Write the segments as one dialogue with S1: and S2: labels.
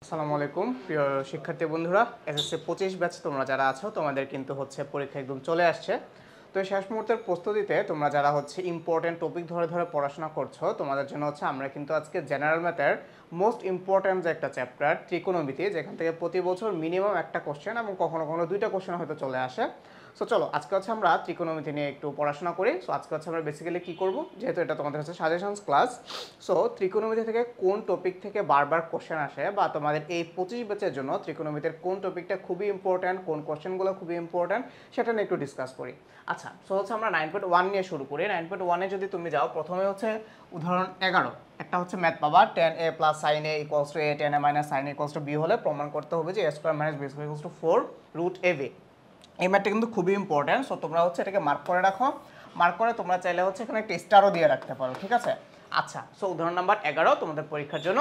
S1: আসসালামু আলাইকুম প্রিয় শিক্ষার্থী বন্ধুরা, এসএসসি 25 ব্যাচ তোমরা যারা আছো তোমাদের কিন্তু হচ্ছে পরীক্ষা একদম চলে আসছে। তো এই শেষ মুহূর্তের প্রস্তুতিতে তোমরা যারা হচ্ছে ইম্পর্টেন্ট টপিক ধরে ধরে পড়াশোনা করছো তোমাদের জন্য হচ্ছে আমরা কিন্তু আজকে জেনারেল ম্যাথের মোস্ট ইম্পর্টেন্ট যে একটা চ্যাপ্টার ত্রিকোণমিতি, যেখান থেকে প্রতি বছর মিনিমাম একটা কোশ্চেন এবং কখনো কখনো দুইটা কোশ্চেন হয়তো চলে আসে। সো চলো আজকে হচ্ছে আমরা ত্রিকোণমিতি নিয়ে একটু পড়াশোনা করি। সো আজকে হচ্ছে আমরা বেসিক্যালি কী করবো, যেহেতু এটা তোমাদের হচ্ছে সাজেশনস ক্লাস, সো ত্রিকোণমিতি থেকে কোন টপিক থেকে বারবার কোশ্চেন আসে বা তোমাদের এই 25 ব্যাচের জন্য ত্রিকোণমিতির কোন টপিকটা খুবই ইম্পর্ট্যান্ট, কোন কোশ্চেনগুলো খুবই ইম্পর্ট্যান্ট সেটা নিয়ে একটু ডিসকাস করি। আচ্ছা, সো হচ্ছে আমরা 9.1 নিয়ে শুরু করি। 9.1-এ যদি তুমি যাও, প্রথমে হচ্ছে উদাহরণ 11, একটা হচ্ছে ম্যাথ পাবা tan a + sin a = a, tan a - sin a = b হলে প্রমাণ করতে হবে যে a² - b² = 4√ab। এই ম্যাথটা কিন্তু খুবই ইম্পর্ট্যান্ট। সো তোমরা হচ্ছে এটাকে মার্ক করে রাখো। মার্ক করে তোমরা চাইলে হচ্ছে এখানে একটা স্টারও দিয়ে রাখতে পারো, ঠিক আছে? আচ্ছা, সো উদাহরণ নাম্বার 11 তোমাদের পরীক্ষার জন্য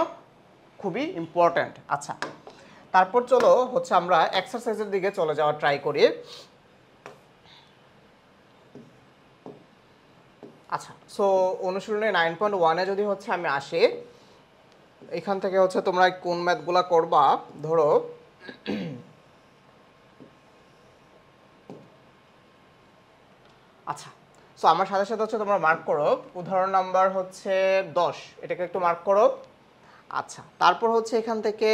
S1: খুবই ইম্পর্ট্যান্ট। আচ্ছা, তারপর চলো হচ্ছে আমরা এক্সারসাইজের দিকে চলে যাওয়ার ট্রাই করি। আচ্ছা, সো অনুশীলনী 9.1-এ যদি হচ্ছে আমি আসি, এখান থেকে হচ্ছে তোমরা কোন ম্যাথগুলা করবা, ধরো আচ্ছা, সো আমার সাথে সাথে হচ্ছে তোমরা মার্ক করো উদাহরণ নাম্বার হচ্ছে 10, এটাকে একটু মার্ক করো। আচ্ছা, তারপর হচ্ছে এখান থেকে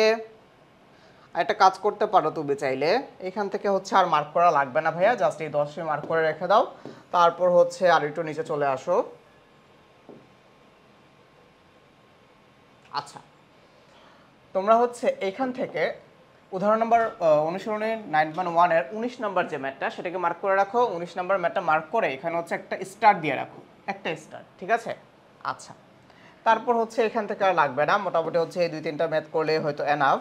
S1: একটা কাজ করতে পারো তুমি চাইলে, এখান থেকে হচ্ছে আর মার্ক করা লাগবে না ভাইয়া, জাস্ট এই 10 মার্ক করে রেখে দাও। তারপর হচ্ছে আর একটু নিচে চলে আসো। আচ্ছা, তোমরা হচ্ছে এখান থেকে উদাহরণ নাম্বার অনুসরণে 9.1-এর 19 নাম্বার যে ম্যাথটা সেটাকে মার্ক করে রাখো। 19 নাম্বার ম্যাথটা মার্ক করে এখানে হচ্ছে একটা স্টার দিয়ে রাখো, একটা স্টার, ঠিক আছে? আচ্ছা, তারপর হচ্ছে এখান থেকে আর লাগবে না, মোটামুটি হচ্ছে এই 2-3টা ম্যাথ করলে হয়তো এনাফ।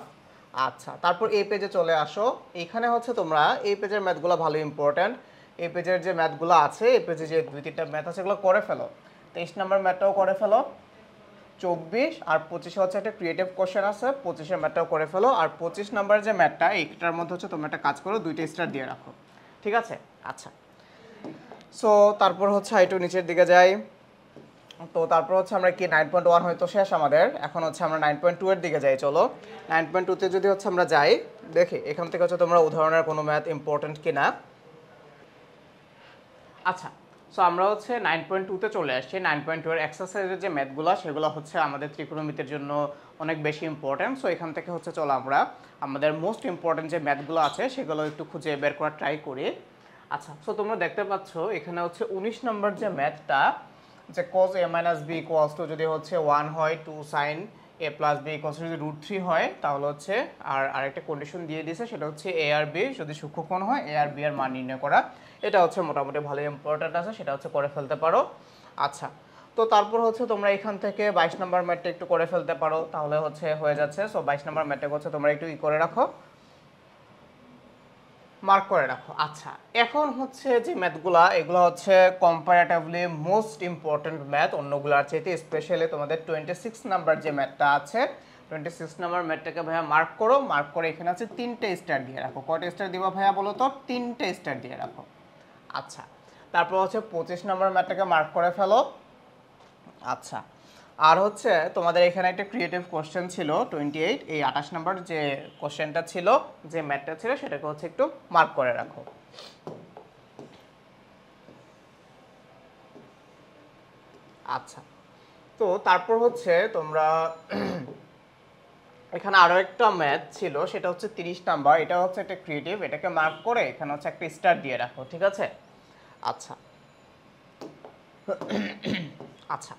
S1: আচ্ছা, তারপর এই পেজে চলে আসো। এখানে হচ্ছে তোমরা এই পেজের ম্যাথগুলো ভালো ইম্পর্ট্যান্ট। এই পেজের যে ম্যাথগুলো আছে, এই পেজে যে 2-3টা ম্যাথ আছে এগুলো করে ফেলো। 23 নাম্বার ম্যাথটাও করে ফেলো। 24 আর 25 হচ্ছে একটা ক্রিয়েটিভ কোশ্চেন আছে, 25-এর ম্যাথটাও করে ফেলো। আর 25 নাম্বারের যে ম্যাথটা, এইটার মধ্যে হচ্ছে তোমরা একটা কাজ করো, 2টা স্টার দিয়ে রাখো, ঠিক আছে? আচ্ছা, সো তারপর হচ্ছে একটু নিচের দিকে যাই। তো তারপর হচ্ছে আমরা কি 9.1 হয়তো শেষ আমাদের, এখন হচ্ছে আমরা 9.2 এর দিকে যাই। চলো 9.2-তে যদি হচ্ছে আমরা যাই, দেখি এখান থেকে হচ্ছে তোমরা উদাহরণের কোনো ম্যাথ ইম্পর্টেন্ট কিনা। আচ্ছা, সো আমরা হচ্ছে 9.2-তে চলে আসছি। 9.2 এর এক্সারসাইজের যে ম্যাথগুলো সেগুলো হচ্ছে আমাদের ত্রিকোণমিতির জন্য অনেক বেশি ইম্পর্টেন্ট। সো এখান থেকে হচ্ছে চলো আমরা আমাদের মোস্ট ইম্পর্টেন্ট যে ম্যাথগুলো আছে সেগুলো একটু খুঁজে বের করার ট্রাই করি। আচ্ছা, সো তোমরা দেখতে পাচ্ছ এখানে হচ্ছে 19 নম্বর যে ম্যাথটা, যে cos a - b = যদি হচ্ছে 1 হয়, 2 sin a + b = যদি √3 হয়, তাহলে হচ্ছে আর আরেকটা কন্ডিশন দিয়ে দিয়েছে, সেটা হচ্ছে a আর b যদি সূক্ষ্মকোণ হয়, a আর b এর মান নির্ণয় করা। এটা হচ্ছে মোটামুটি ভালো ইম্পর্ট্যান্ট আছে, সেটা হচ্ছে করে ফেলতে পারো। আচ্ছা, তো তারপর হচ্ছে তোমরা এখান থেকে 22 নম্বর ম্যাথটা একটু করে ফেলতে পারো, তাহলে হচ্ছে হয়ে যাচ্ছে। সো 22 নম্বর ম্যাথটা হচ্ছে তোমরা একটু করে রাখো, মার্ক করে রাখো। আচ্ছা, এখন হচ্ছে যে ম্যাথগুলা, এগুলো হচ্ছে কম্পারেটিভলি মোস্ট ইম্পর্টেন্ট ম্যাথ অন্যগুলোর চাইতে, স্পেশালি তোমাদের 26 নাম্বার যে ম্যাথটা আছে, 26 নাম্বার ম্যাথটাকে ভাইয়া মার্ক করো। মার্ক করে এখানে আছে 3টে স্টার দিয়ে রাখো। কয়টা স্টার দিবা ভাইয়া বলো তো? 3টে স্টার দিয়ে রাখো। আচ্ছা, তারপর হচ্ছে 25 নাম্বার ম্যাথটাকে মার্ক করে ফেলো। আচ্ছা, আর হচ্ছে তোমাদের এখানে একটা ক্রিয়েটিভ কোশ্চেন ছিল 28, এই 28 নাম্বার যে কোশ্চেনটা ছিল, যে ম্যাথটা ছিল, সেটাকে হচ্ছে একটু মার্ক করে রাখো। আচ্ছা, তো তারপর হচ্ছে তোমরা এখানে আরো একটা ম্যাথ ছিল, সেটা হচ্ছে 30 নাম্বার। এটা হচ্ছে একটা ক্রিয়েটিভ, এটাকে মার্ক করে এখানে হচ্ছে একটা স্টার দিয়ে রাখো, ঠিক আছে? আচ্ছা, আচ্ছা,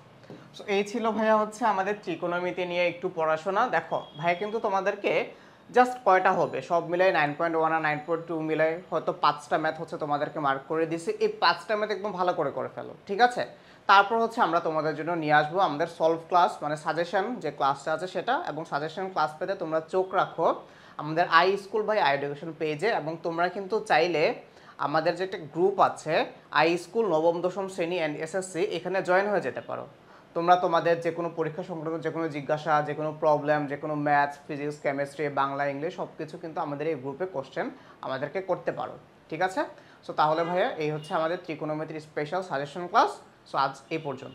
S1: সো এই ছিল ভাইয়া হচ্ছে আমাদের ত্রিকোণমিতি নিয়ে একটু পড়াশোনা। দেখো ভাইয়া কিন্তু তোমাদেরকে জাস্ট কয়টা হবে সব মিলাই 9.1 আর 9.2 মিলাই হয়তো 5টা ম্যাথ হচ্ছে তোমাদেরকে মার্ক করে দিছি। এই 5টা ম্যাথ একদম ভালো করে ফেলো, ঠিক আছে? তারপর হচ্ছে আমরা তোমাদের জন্য নিয়ে আসবো আমাদের সলভ ক্লাস, মানে সাজেশন যে ক্লাসটা আছে সেটা, এবং সাজেশন ক্লাস পেতে তোমরা চোখ রাখো আমাদের I school by I education পেজে। এবং তোমরা কিন্তু চাইলে আমাদের যে একটা গ্রুপ আছে আই স্কুল নবম দশম শ্রেণী অ্যান্ড এসএসসি, এখানে জয়েন হয়ে যেতে পারো। তোমরা তোমাদের যে কোনো পরীক্ষা সংক্রান্ত যে কোনো জিজ্ঞাসা, যে কোনো প্রবলেম, যে কোনো maths, physics, chemistry, Bangla, English সব কিছু কিন্তু আমাদের এই গ্রুপে কোশ্চেন আমাদেরকে করতে পারো, ঠিক আছে? সো তাহলে ভাইয়া এই হচ্ছে আমাদের ত্রিকোণমিতির স্পেশাল সাজেশন ক্লাস। সো আজ এই পর্যন্ত।